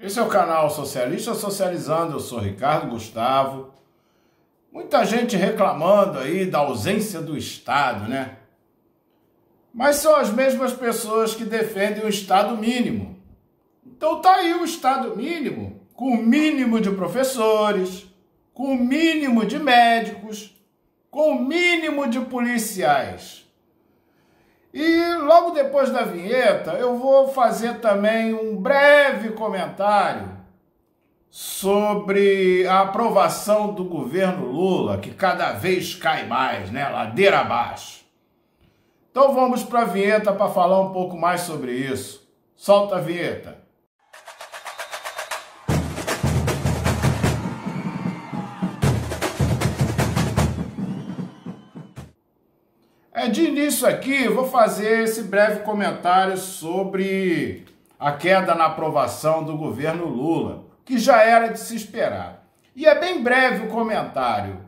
Esse é o canal Socialista Socializando, eu sou Ricardo Gustavo. Muita gente reclamando aí da ausência do Estado, né? Mas são as mesmas pessoas que defendem o Estado mínimo. Então tá aí o Estado mínimo, com o mínimo de professores, com o mínimo de médicos, com o mínimo de policiais. E logo depois da vinheta eu vou fazer também um breve comentário sobre a aprovação do governo Lula, que cada vez cai mais, né? Ladeira abaixo. Então vamos para a vinheta para falar um pouco mais sobre isso. Solta a vinheta. De início aqui, eu vou fazer esse breve comentário sobre a queda na aprovação do governo Lula, que já era de se esperar. E é bem breve o comentário.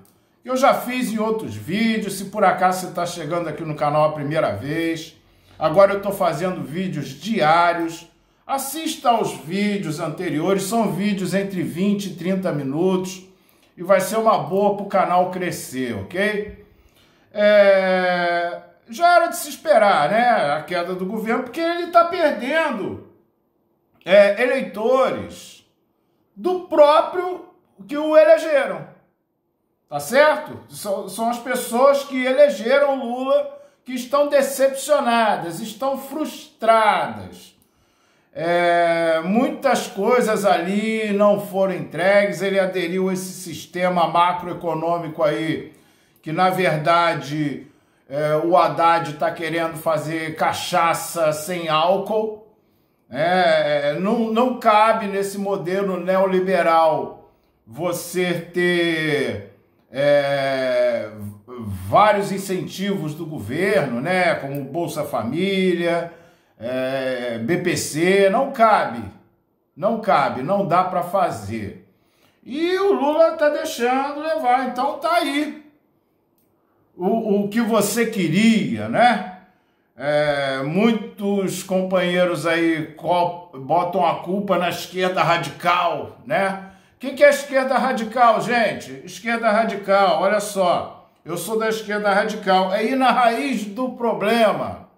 Eu já fiz em outros vídeos, se por acaso você está chegando aqui no canal a primeira vez. Agora eu estou fazendo vídeos diários. Assista aos vídeos anteriores, são vídeos entre 20 e 30 minutos. E vai ser uma boa para o canal crescer, ok? Já era de se esperar, né, a queda do governo, porque ele está perdendo eleitores do próprio que o elegeram, tá certo? São as pessoas que elegeram Lula que estão decepcionadas, estão frustradas. Muitas coisas ali não foram entregues, ele aderiu a esse sistema macroeconômico aí, que na verdade o Haddad está querendo fazer cachaça sem álcool. Não cabe nesse modelo neoliberal você ter vários incentivos do governo, né, como Bolsa Família, BPC, não cabe, não dá para fazer. E o Lula está deixando levar, então tá aí. O que você queria, né? Muitos companheiros aí botam a culpa na esquerda radical, né? O que é a esquerda radical, gente? Esquerda radical, olha só, eu sou da esquerda radical, é ir na raiz do problema,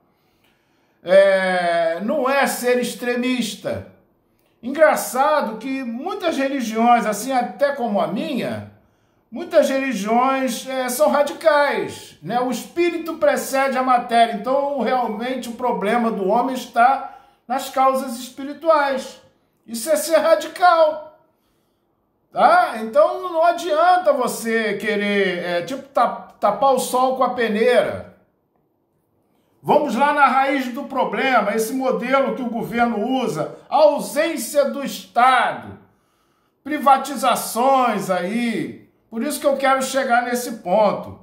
não é ser extremista. Engraçado que muitas religiões, assim até como a minha, muitas religiões são radicais, né? O espírito precede a matéria, então realmente o problema do homem está nas causas espirituais. Isso é ser radical, tá? Então não adianta você querer, tapar o sol com a peneira. Vamos lá na raiz do problema, esse modelo que o governo usa, a ausência do Estado, privatizações aí. Por isso que eu quero chegar nesse ponto.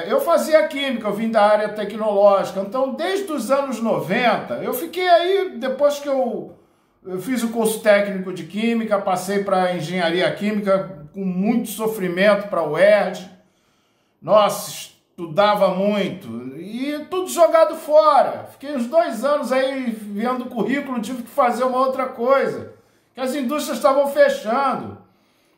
Eu fazia química, eu vim da área tecnológica, então desde os anos 90, eu fiquei aí, depois que eu fiz o curso técnico de química, passei para engenharia química com muito sofrimento para a UERJ. Nossa, estudava muito e tudo jogado fora. Fiquei uns 2 anos aí vendo o currículo, tive que fazer uma outra coisa, que as indústrias estavam fechando.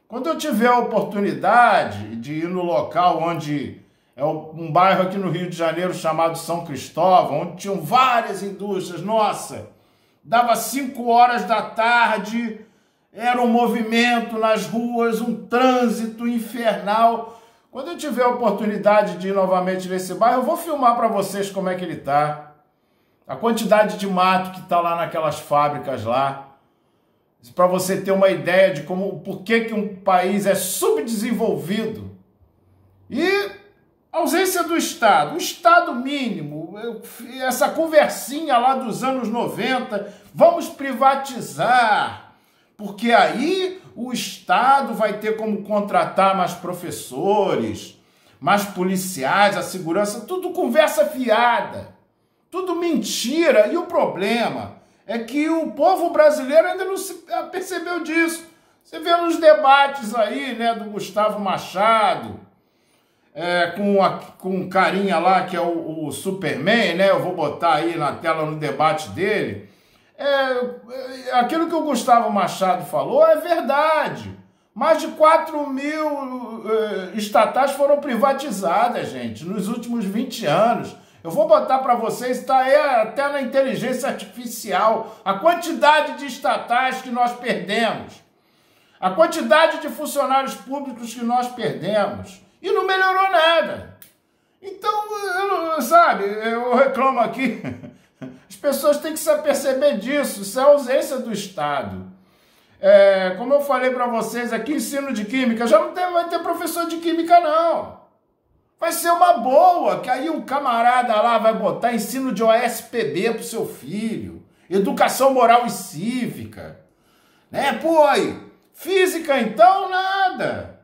Quando eu tiver a oportunidade de ir no local onde é um bairro aqui no Rio de Janeiro chamado São Cristóvão, onde tinham várias indústrias, nossa, dava 5 horas da tarde, era um movimento nas ruas, um trânsito infernal. Quando eu tiver a oportunidade de ir novamente nesse bairro, eu vou filmar para vocês como é que ele tá. A quantidade de mato que tá lá naquelas fábricas lá. Para você ter uma ideia de por que um país é subdesenvolvido. E ausência do Estado, o Estado mínimo, essa conversinha lá dos anos 90, vamos privatizar, porque aí o Estado vai ter como contratar mais professores, mais policiais, a segurança, tudo conversa fiada, tudo mentira. E o problema é que o povo brasileiro ainda não se percebeu disso. Você vê nos debates aí, né, do Gustavo Machado, com um carinha lá que é o Superman, né? Eu vou botar aí na tela no debate dele. aquilo que o Gustavo Machado falou é verdade. Mais de 4.000 estatais foram privatizadas, gente, nos últimos 20 anos. Eu vou botar para vocês, está aí até na inteligência artificial, a quantidade de estatais que nós perdemos, a quantidade de funcionários públicos que nós perdemos, e não melhorou nada. Então, sabe, eu reclamo aqui, as pessoas têm que se aperceber disso, isso é a ausência do Estado. Como eu falei para vocês aqui, ensino de química, já não vai ter professor de química não. Vai ser uma boa, que aí o camarada lá vai botar ensino de OSPB pro seu filho, educação moral e cívica, né? Pô, aí, física então, nada.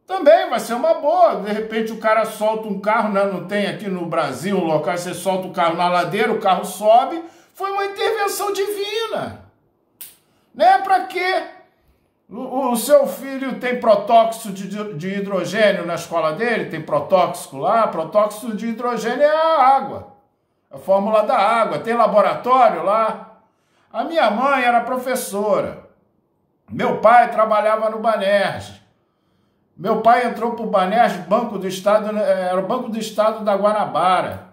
Também vai ser uma boa, de repente o cara solta um carro, né? Não tem aqui no Brasil um local, você solta o carro na ladeira, o carro sobe, foi uma intervenção divina. Né? Para quê? O seu filho tem protóxido de hidrogênio na escola dele? Tem protóxico lá? Protóxido de hidrogênio é a água. A fórmula da água. Tem laboratório lá? A minha mãe era professora. Meu pai trabalhava no Banerj. Meu pai entrou para o Banerj, Banco do Estado, era o Banco do Estado da Guanabara.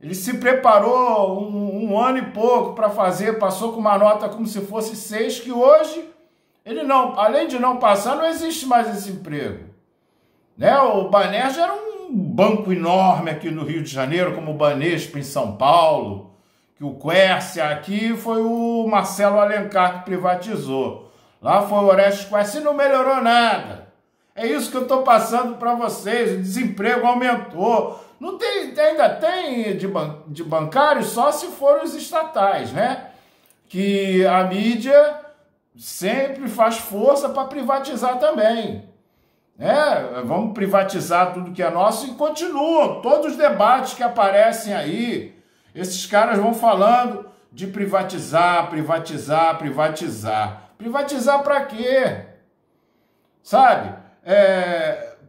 Ele se preparou um ano e pouco para fazer, passou com uma nota como se fosse 6, que hoje, ele não, além de não passar, não existe mais esse emprego. Né? O Banerj era um banco enorme aqui no Rio de Janeiro, como o Banespa em São Paulo, que o Quércia aqui foi o Marcelo Alencar que privatizou. Lá foi o Orestes Quércia e não melhorou nada. É isso que eu estou passando para vocês, o desemprego aumentou. Não tem, ainda tem de bancários só se forem os estatais, né? Que a mídia sempre faz força para privatizar também. Vamos privatizar tudo que é nosso e continuam todos os debates que aparecem aí. Esses caras vão falando de privatizar, privatizar, privatizar. Privatizar para quê? Sabe?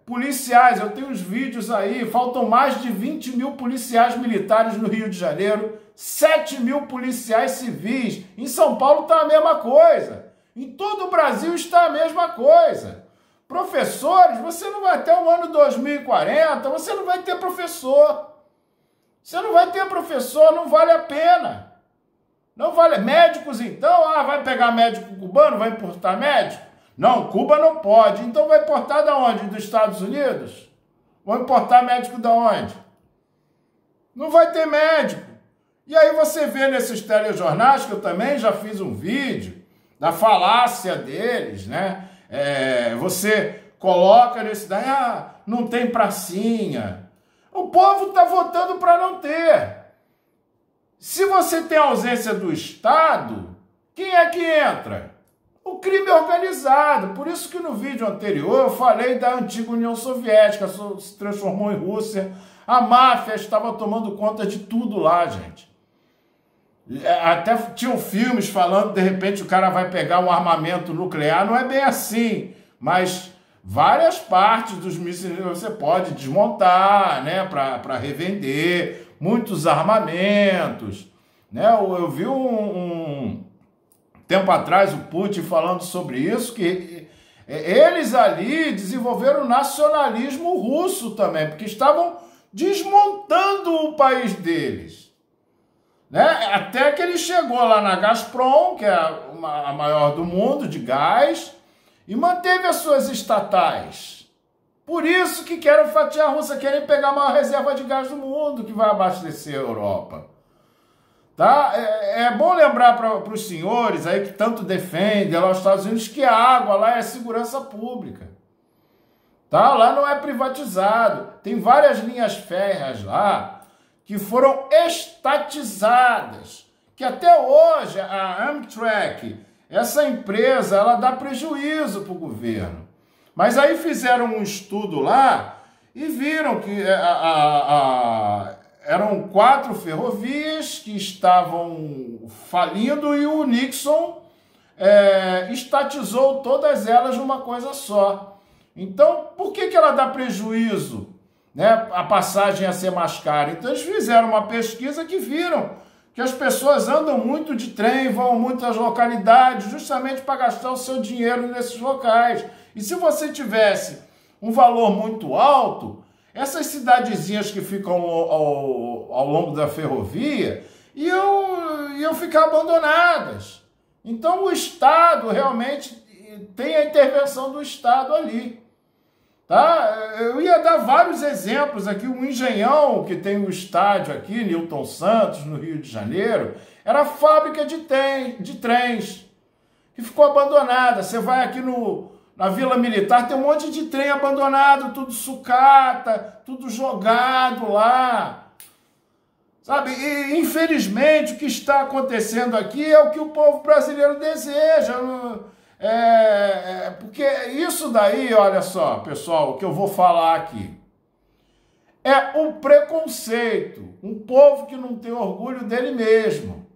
Policiais, eu tenho os vídeos aí, faltam mais de 20.000 policiais militares no Rio de Janeiro, 7.000 policiais civis. Em São Paulo está a mesma coisa. Em todo o Brasil está a mesma coisa. Professores, você não vai até o ano 2040, você não vai ter professor. Você não vai ter professor, não vale a pena. Não vale. Médicos, então, vai pegar médico cubano, vai importar médico? Não, Cuba não pode. Então vai importar da onde? Dos Estados Unidos? Vão importar médico da onde? Não vai ter médico. E aí você vê nesses telejornais, que eu também já fiz um vídeo, da falácia deles, né? Você coloca nesse daí, não tem pracinha. O povo está votando para não ter. Se você tem ausência do Estado, quem é que entra? O crime organizado. Por isso que no vídeo anterior eu falei da antiga União Soviética, se transformou em Rússia. A máfia estava tomando conta de tudo lá, gente. Até tinham filmes falando, de repente o cara vai pegar um armamento nuclear. Não é bem assim, mas várias partes dos mísseis você pode desmontar, né, para revender. Muitos armamentos. Né? Eu vi tempo atrás o Putin falando sobre isso, que eles ali desenvolveram o nacionalismo russo também, porque estavam desmontando o país deles. Né? Até que ele chegou lá na Gazprom, que é a maior do mundo de gás, e manteve as suas estatais. Por isso que querem fatiar a Rússia, querem pegar a maior reserva de gás do mundo, que vai abastecer a Europa. Tá? É bom lembrar para os senhores aí que tanto defendem lá os Estados Unidos que a água lá é segurança pública. Tá? Lá não é privatizado. Tem várias linhas férreas lá que foram estatizadas. Que até hoje a Amtrak, essa empresa, ela dá prejuízo para o governo. Mas aí fizeram um estudo lá e viram que eram 4 ferrovias que estavam falindo e o Nixon estatizou todas elas numa coisa só. Então, por que ela dá prejuízo? Né? A passagem ia ser mais cara. Então, eles fizeram uma pesquisa que viram que as pessoas andam muito de trem, vão a muitas localidades, justamente para gastar o seu dinheiro nesses locais. E se você tivesse um valor muito alto, essas cidadezinhas que ficam ao longo da ferrovia iam ficar abandonadas. Então o Estado realmente tem a intervenção do Estado ali. Tá? Eu ia dar vários exemplos aqui. O Engenhão, que tem um estádio aqui, Newton Santos, no Rio de Janeiro, era fábrica de trens, que ficou abandonada. Você vai aqui na Vila Militar, tem um monte de trem abandonado, tudo sucata, tudo jogado lá. Sabe? E, infelizmente, o que está acontecendo aqui é o que o povo brasileiro deseja. Porque isso daí, olha só, pessoal, o que eu vou falar aqui, é um preconceito, um povo que não tem orgulho dele mesmo.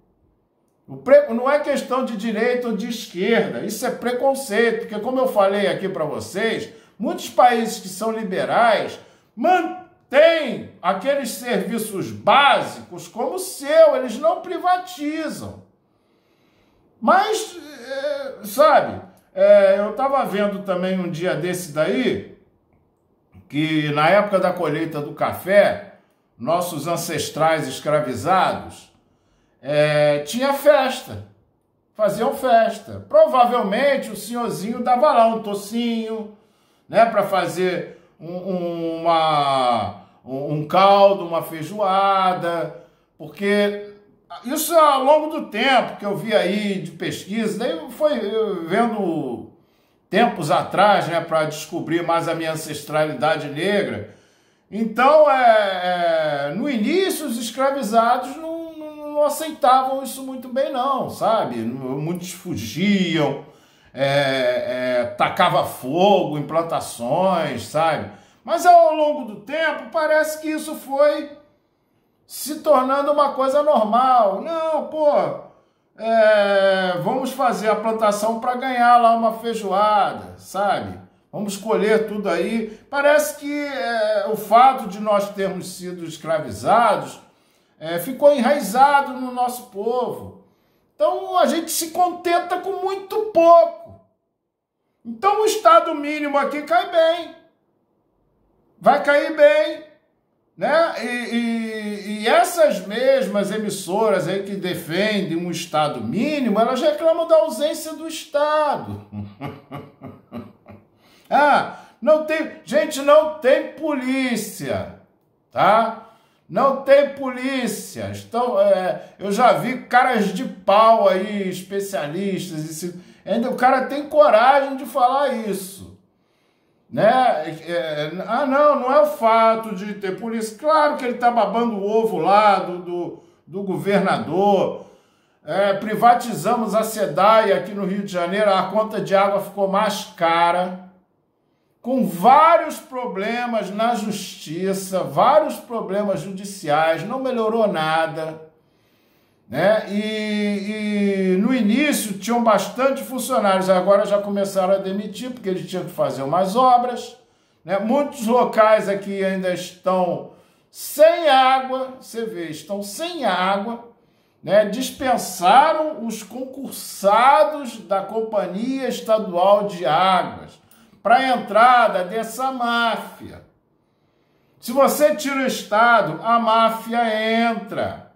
Não é questão de direita ou de esquerda, isso é preconceito, porque como eu falei aqui para vocês, muitos países que são liberais mantêm aqueles serviços básicos como o seu, eles não privatizam. Mas, sabe, eu estava vendo também um dia desse daí, que na época da colheita do café, nossos ancestrais escravizados tinha festa, faziam festa. Provavelmente o senhorzinho dava lá um tocinho, né, para fazer um caldo, uma feijoada, porque isso ao longo do tempo que eu vi aí de pesquisa, daí foi vendo tempos atrás, né, para descobrir mais a minha ancestralidade negra. Então, no início, os escravizados não aceitavam isso muito bem, não, sabe? Muitos fugiam, tacava fogo em plantações, sabe? Mas ao longo do tempo, parece que isso foi se tornando uma coisa normal. Não, pô, vamos fazer a plantação para ganhar lá uma feijoada, sabe? Vamos colher tudo aí. Parece que o fato de nós termos sido escravizados ficou enraizado no nosso povo. Então a gente se contenta com muito pouco. Então o Estado mínimo aqui cai bem. Vai cair bem. Né? E essas mesmas emissoras aí que defendem um Estado mínimo, elas reclamam da ausência do Estado. Gente, não tem polícia, tá? Não tem polícia. Então, eu já vi caras de pau aí, especialistas, ainda o cara tem coragem de falar isso. Né? Não é o fato de ter polícia. Claro que ele está babando o ovo lá do governador. Privatizamos a SEDAI aqui no Rio de Janeiro, a conta de água ficou mais cara, com vários problemas na justiça, vários problemas judiciais, não melhorou nada. Né? E no início tinham bastante funcionários, agora já começaram a demitir, porque eles tinham que fazer umas obras. Né? Muitos locais aqui ainda estão sem água, você vê, estão sem água. Né? Dispensaram os concursados da Companhia Estadual de Águas para a entrada dessa máfia. Se você tira o Estado, a máfia entra.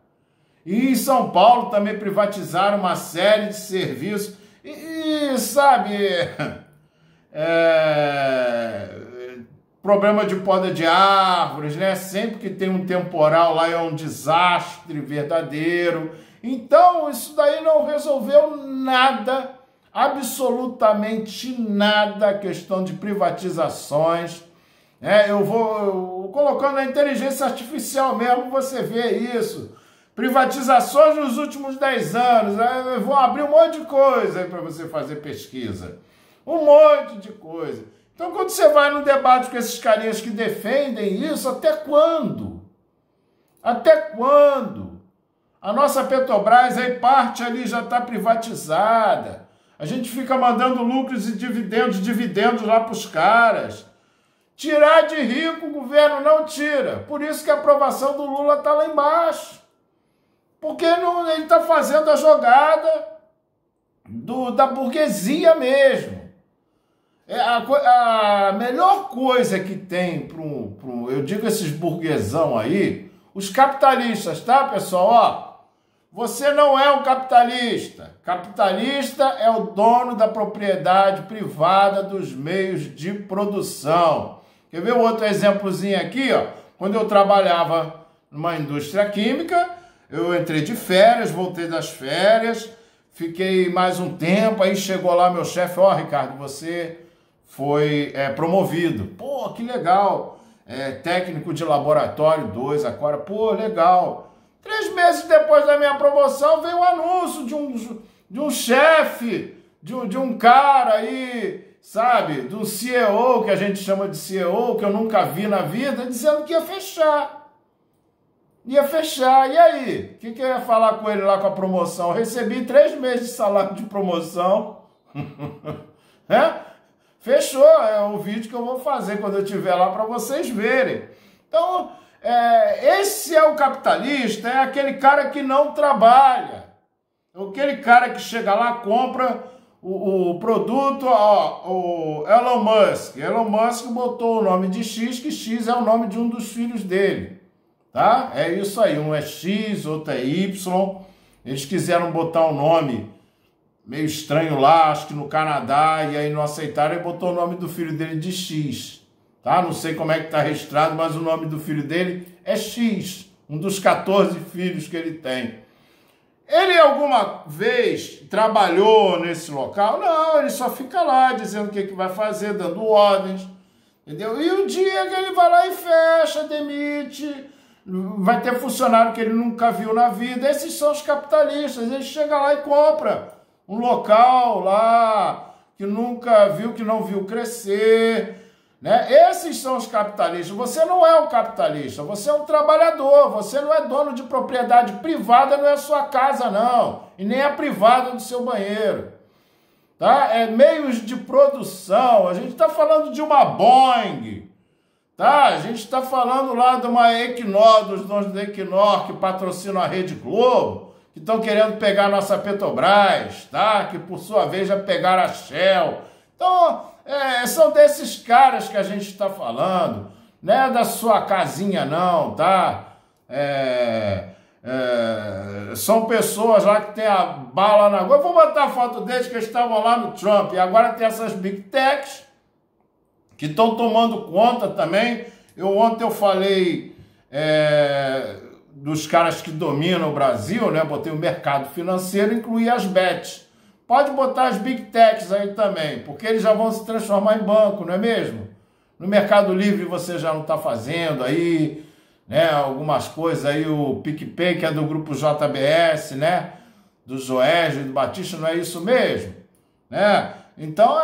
E em São Paulo também privatizaram uma série de serviços. Sabe, problema de poda de árvores, né? Sempre que tem um temporal lá é um desastre verdadeiro. Então, isso daí não resolveu nada, absolutamente nada, a questão de privatizações. Eu vou colocando a inteligência artificial mesmo, você vê isso. Privatizações nos últimos 10 anos, vão abrir um monte de coisa aí para você fazer pesquisa. Um monte de coisa. Então, quando você vai no debate com esses carinhas que defendem isso, até quando? Até quando? A nossa Petrobras, aí parte ali já está privatizada. A gente fica mandando lucros e dividendos lá para os caras. Tirar de rico o governo não tira. Por isso que a aprovação do Lula está lá embaixo. Porque não, ele está fazendo a jogada da burguesia mesmo. A melhor coisa que tem eu digo esses burguesão aí, os capitalistas, tá, pessoal? Ó, você não é um capitalista. Capitalista é o dono da propriedade privada dos meios de produção. Quer ver um outro exemplozinho aqui, ó? Quando eu trabalhava numa indústria química, eu entrei de férias, voltei das férias, fiquei mais um tempo, aí chegou lá meu chefe, ó, Ricardo, você foi promovido. Pô, que legal. Técnico de laboratório 2 agora, pô, legal. 3 meses depois da minha promoção, veio um anúncio de um chefe, de um cara aí, sabe, de um CEO, que a gente chama de CEO, que eu nunca vi na vida, dizendo que ia fechar. Ia fechar. E aí? O que eu ia falar com ele lá com a promoção? Eu recebi 3 meses de salário de promoção. Fechou. É o vídeo que eu vou fazer quando eu estiver lá para vocês verem. Então, esse é o capitalista, é aquele cara que não trabalha. Aquele cara que chega lá, compra o produto, ó, o Elon Musk. Elon Musk botou o nome de X, que X é o nome de um dos filhos dele. Tá? É isso aí, um é X, outro é Y. Eles quiseram botar um nome meio estranho lá, acho que no Canadá, e aí não aceitaram e botou o nome do filho dele de X. Tá? Não sei como é que está registrado, mas o nome do filho dele é X, um dos 14 filhos que ele tem. Ele alguma vez trabalhou nesse local? Não, ele só fica lá dizendo o que vai fazer, dando ordens, entendeu? E o dia que ele vai lá e fecha, demite, vai ter funcionário que ele nunca viu na vida. Esses são os capitalistas. Ele chega lá e compra um local lá que nunca viu, que não viu crescer, né? Esses são os capitalistas. Você não é um capitalista, você é um trabalhador. Você não é dono de propriedade privada, não é a sua casa, não, e nem a privada do seu banheiro, tá? É meios de produção. A gente está falando de uma Boeing, tá? A gente está falando lá de uma Equinor, dos donos da Equinor, que patrocinam a Rede Globo, que estão querendo pegar a nossa Petrobras, tá? Que por sua vez já pegaram a Shell. Então, são desses caras que a gente está falando, não é da sua casinha não, tá? São pessoas lá que tem a bala na goela. Eu vou botar a foto deles que eles estavam lá no Trump, e agora tem essas Big Techs que estão tomando conta também. Ontem eu falei dos caras que dominam o Brasil, né? Botei o mercado financeiro, incluí as bets. Pode botar as Big Techs aí também, porque eles já vão se transformar em banco, não é mesmo? No Mercado Livre você já não está fazendo aí, né? Algumas coisas aí, o PicPay, que é do grupo JBS, né? Do Joérgio e do Batista, não é isso mesmo? Né? Então,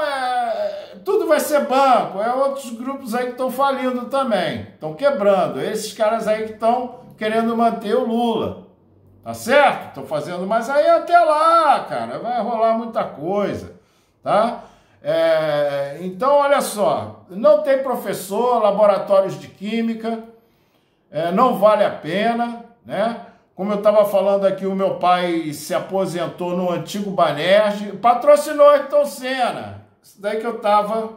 tudo vai ser banco. Outros grupos aí que estão falindo também, estão quebrando. Esses caras aí que estão querendo manter o Lula, tá certo? Estão fazendo, mas aí até lá, cara, vai rolar muita coisa, tá? Então, olha só, não tem professor, laboratórios de química, não vale a pena, né? Como eu estava falando aqui, o meu pai se aposentou no antigo Banerj, patrocinou Ayrton Senna. Isso daí que eu estava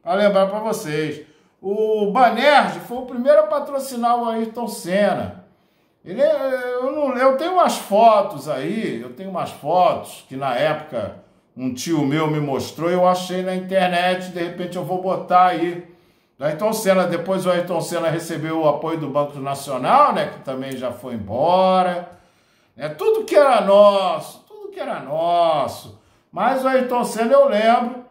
para lembrar para vocês. O Banerj foi o primeiro a patrocinar o Ayrton Senna. Eu tenho umas fotos aí, que na época um tio meu me mostrou, eu achei na internet, de repente eu vou botar aí. Do Ayrton Senna, depois o Ayrton Senna recebeu o apoio do Banco Nacional, né, que também já foi embora. Tudo que era nosso. Mas o Ayrton Senna, eu lembro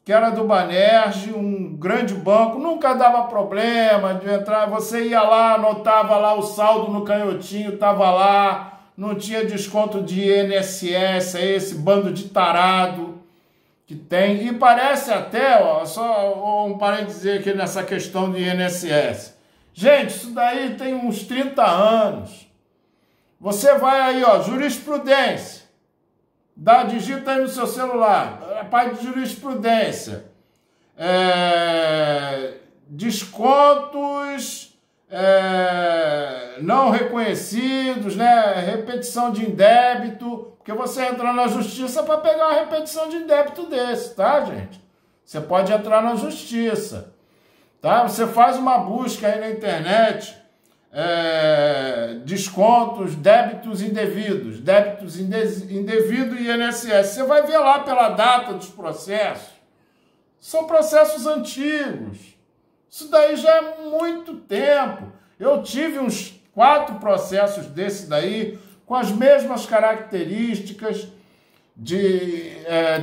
que era do Banerj, um grande banco, nunca dava problema de entrar, você ia lá, anotava lá o saldo no canhotinho, estava lá, não tinha desconto de INSS, esse bando de tarado que tem, e parece até, ó, só um parênteses aqui nessa questão de INSS. Gente, isso daí tem uns 30 anos. Você vai aí, ó, jurisprudência. Digita aí no seu celular. A parte de jurisprudência. Descontos não reconhecidos, né? Repetição de indébito, porque você entra na justiça para pegar uma repetição de indébito desse, tá, gente? Você pode entrar na justiça, tá? Você faz uma busca aí na internet, descontos, débitos indevidos e INSS. Você vai ver lá pela data dos processos. São processos antigos. Isso daí já é muito tempo. Eu tive uns 4 processos desse daí, com as mesmas características.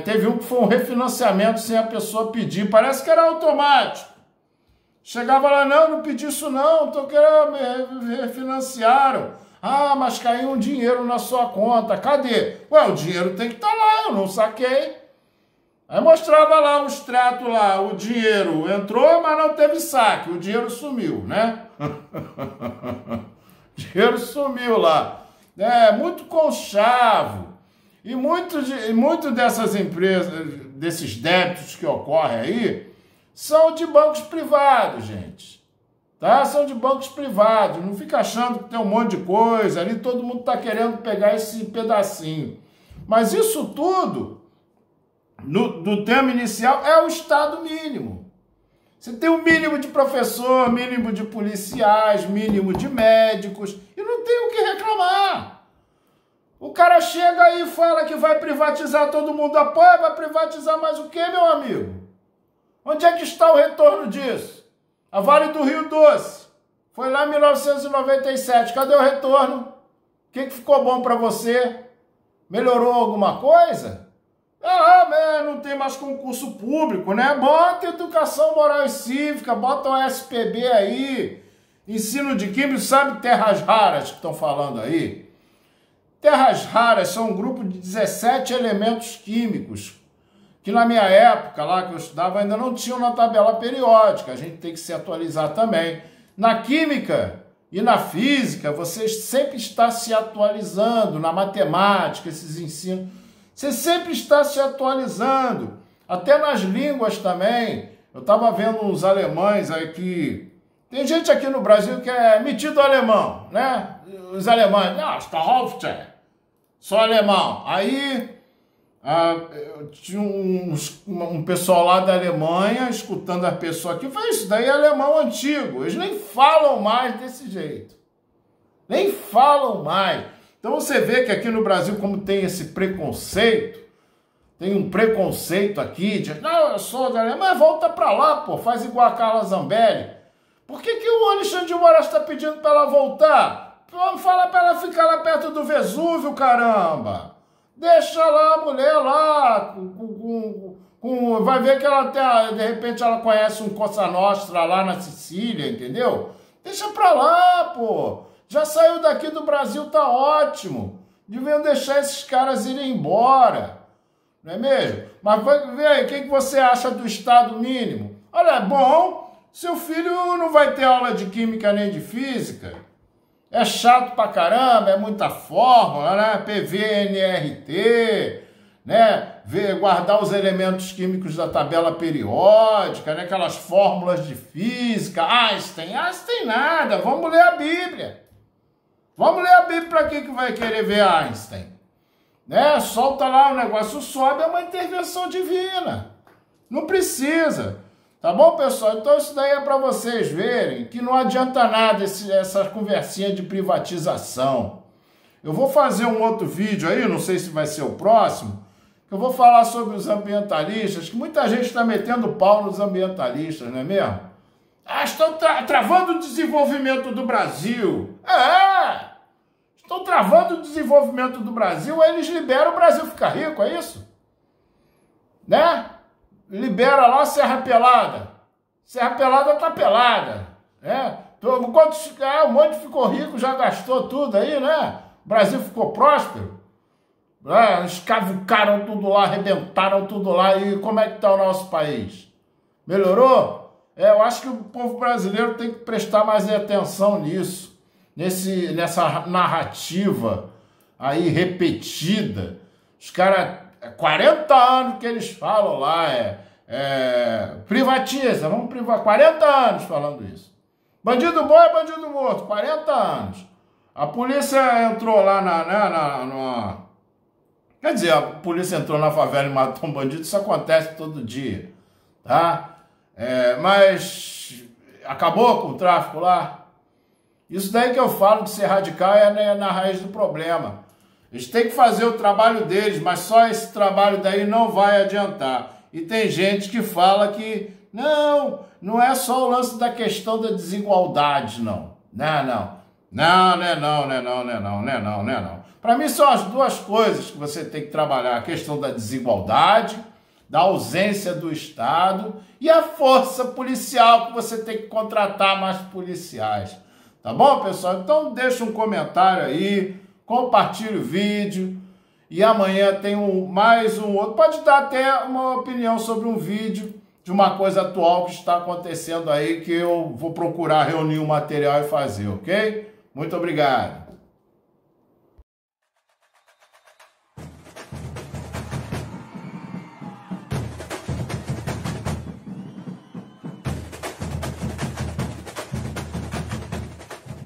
Teve um que foi um refinanciamento sem a pessoa pedir. Parece que era automático. Chegava lá, não pedi isso não, tô querendo, me refinanciaram. Ah, mas caiu um dinheiro na sua conta. Cadê? Ué, o dinheiro tem que estar lá, eu não saquei. Aí mostrava lá o extrato lá, o dinheiro entrou, mas não teve saque, o dinheiro sumiu, né? O dinheiro sumiu lá. Muito conchavo. E muito dessas empresas, desses débitos que ocorrem aí, são de bancos privados, gente. Tá? São de bancos privados. Não fica achando que tem um monte de coisa ali, todo mundo está querendo pegar esse pedacinho. Mas isso tudo, do tema inicial, é o Estado mínimo. Você tem o mínimo de professor, mínimo de policiais, mínimo de médicos, e não tem o que reclamar. O cara chega aí e fala que vai privatizar, todo mundo apoia, vai privatizar mais o quê, meu amigo? Onde é que está o retorno disso? A Vale do Rio Doce foi lá em 1997. Cadê o retorno? O que ficou bom para você? Melhorou alguma coisa? Não tem mais concurso público, né? Bota educação moral e cívica, bota o SPB aí, ensino de química, sabe terras raras que estão falando aí? Terras raras são um grupo de 17 elementos químicos, que na minha época, lá que eu estudava, ainda não tinham na tabela periódica, a gente tem que se atualizar também. Na química e na física, você sempre está se atualizando, na matemática, esses ensinos, você sempre está se atualizando, até nas línguas também. Eu estava vendo uns alemães aqui, tem gente aqui no Brasil que é metido alemão, né? Os alemães, sou alemão. Aí tinha um pessoal lá da Alemanha escutando a pessoa aqui, falei, isso daí é alemão antigo, eles nem falam mais desse jeito, nem falam mais. Então você vê que aqui no Brasil, como tem esse preconceito, tem um preconceito aqui, de, não, eu sou da Alemanha, mas volta pra lá, pô, faz igual a Carla Zambelli. Por que o Alexandre de Moraes está pedindo pra ela voltar? Vamos falar pra ela ficar lá perto do Vesúvio, caramba. Deixa lá a mulher lá, vai ver que ela de repente ela conhece um Cosa Nostra lá na Sicília, entendeu? Deixa pra lá, pô. Já saiu daqui do Brasil, tá ótimo. Deviam deixar esses caras irem embora, não é mesmo? Mas vê aí, o que você acha do Estado mínimo? Olha, é bom, seu filho não vai ter aula de química nem de física. É chato pra caramba, é muita fórmula, né? PVNRT, né? Guardar os elementos químicos da tabela periódica, né? Aquelas fórmulas de física. Einstein nada, vamos ler a Bíblia. Vamos ler a Bíblia para quem que vai querer ver Einstein? Né? Solta lá, o negócio sobe, é uma intervenção divina. Não precisa. Tá bom, pessoal? Então isso daí é para vocês verem que não adianta nada essa conversinha de privatização. Eu vou fazer um outro vídeo aí, não sei se vai ser o próximo, que eu vou falar sobre os ambientalistas, que muita gente está metendo pau nos ambientalistas, não é mesmo? Estão travando o desenvolvimento do Brasil. Estão travando o desenvolvimento do Brasil, aí eles liberam o Brasil ficar rico, é isso? Né? Libera lá a Serra Pelada. Serra Pelada tá pelada. Né? Um monte ficou rico, já gastou tudo aí, né? O Brasil ficou próspero. Escavucaram tudo lá, arrebentaram tudo lá. E como é que tá o nosso país? Melhorou? Eu acho que o povo brasileiro tem que prestar mais atenção nisso. Nessa narrativa aí repetida. Os caras, 40 anos que eles falam lá, privatiza, vamos privatizar, 40 anos falando isso. Bandido bom é bandido morto, 40 anos. A polícia entrou lá Quer dizer, a polícia entrou na favela e matou um bandido, isso acontece todo dia, tá? Mas acabou com o tráfico lá? Isso daí que eu falo de ser radical é na raiz do problema. Eles têm que fazer o trabalho deles, mas só esse trabalho daí não vai adiantar. E tem gente que fala que não é só o lance da questão da desigualdade, não. Não. Para mim são as duas coisas que você tem que trabalhar. A questão da desigualdade, da ausência do Estado e a força policial, que você tem que contratar mais policiais. Tá bom, pessoal? Então deixa um comentário aí, compartilha o vídeo e amanhã tem mais um outro. Pode dar até uma opinião sobre um vídeo de uma coisa atual que está acontecendo aí, que eu vou procurar reunir o material e fazer, ok? Muito obrigado.